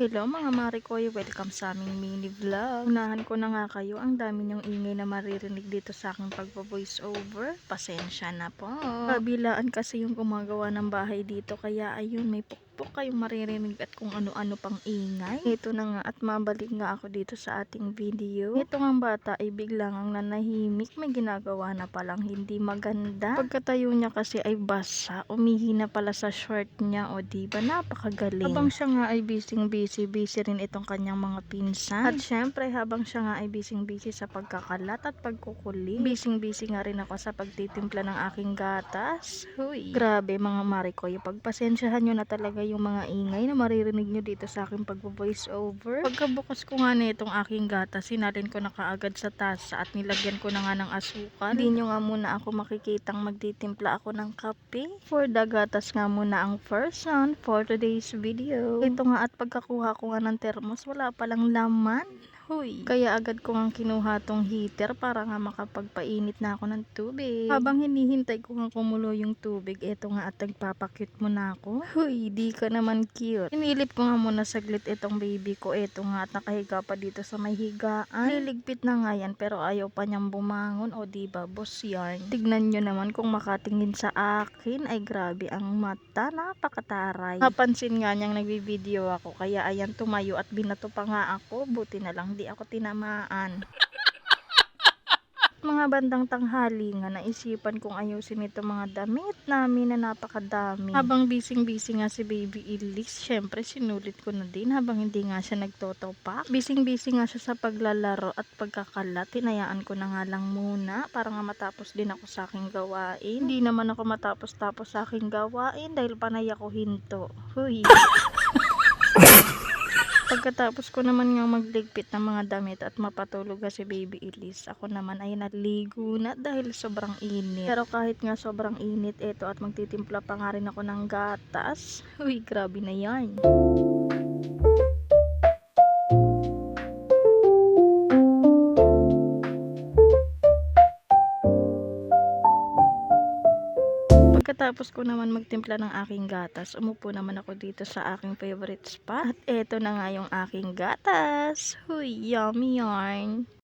Hello mga Marikoy, welcome sa aming mini vlog. Unahan ko na nga kayo, ang dami niyong ingay na maririnig dito sa aking pagpo-voice over. Pasensya na po. Kabilaan kasi yung gumagawa ng bahay dito, kaya ayun, may pukpok kayong maririnig at kung ano-ano pang ingay. Ito na nga at mabalik nga ako dito sa ating video. Ito nga bata ay biglang ang nanahimik, may ginagawa na palang hindi maganda. Pagkatayo niya kasi ay basa, umihina pala sa short niya, o diba napakagaling. Habang siya nga ay busy rin itong kanyang mga pinsan. At syempre habang siya nga ay busy sa pagkakalat at pagkukulit, busy nga rin ako sa pagtitimpla ng aking gatas. Huy, grabe mga Marikoy, pagpasensyahan nyo na talaga yung mga ingay na maririnig nyo dito sa aking pagbo-voice over. Pagkabukas ko nga nitong aking gatas, sinalin ko na kaagad sa tasa at nilagyan ko na nga ng asukal. Hindi nyo nga muna ako makikitang magtitimpla ako ng kape. For the gatas nga muna ang first one for today's video. Ito nga at pagkakuha ko nga ng termos, wala palang laman. Huy. Kaya agad ko nga kinuha tong heater para nga makapagpainit na ako ng tubig. Habang hinihintay ko nga kumulo yung tubig, eto nga at nagpapakyut muna ako. Huy, di ka naman cute. Inilip ko nga muna saglit itong baby ko. Eto nga at nakahiga pa dito sa may higaan. Liligpit na nga yan pero ayaw pa niyang bumangon. O diba, boss yarn. Tignan nyo naman kung makatingin sa akin. Ay grabe ang mata, napakataray. Napansin nga niyang nagbi-video ako, kaya ayan tumayo at binato pa nga ako. Buti na lang di ako tinamaan. Mga bandang tanghali nga naisipan kong ayusin ito mga damit namin na napakadami. Habang busy nga si baby Elise, syempre sinulit ko na din habang hindi nga siya nagtotopak. Busy nga siya sa paglalaro at pagkakalat. Tinayaan ko na nga lang muna para nga matapos din ako sa aking gawain. Hindi naman ako matapos-tapos sa aking gawain dahil panay ako hinto. Huy. Pagkatapos ko naman nga magligpit ng mga damit at mapatulog si baby Elise, ako naman ay naligo na dahil sobrang init. Pero kahit nga sobrang init, eto at magtitimpla pa nga rin ako ng gatas. Uy, grabe na yan. Pagkatapos ko naman magtimpla ng aking gatas, umupo naman ako dito sa aking favorite spot. At eto na nga yung aking gatas. Huy, yummy yarn.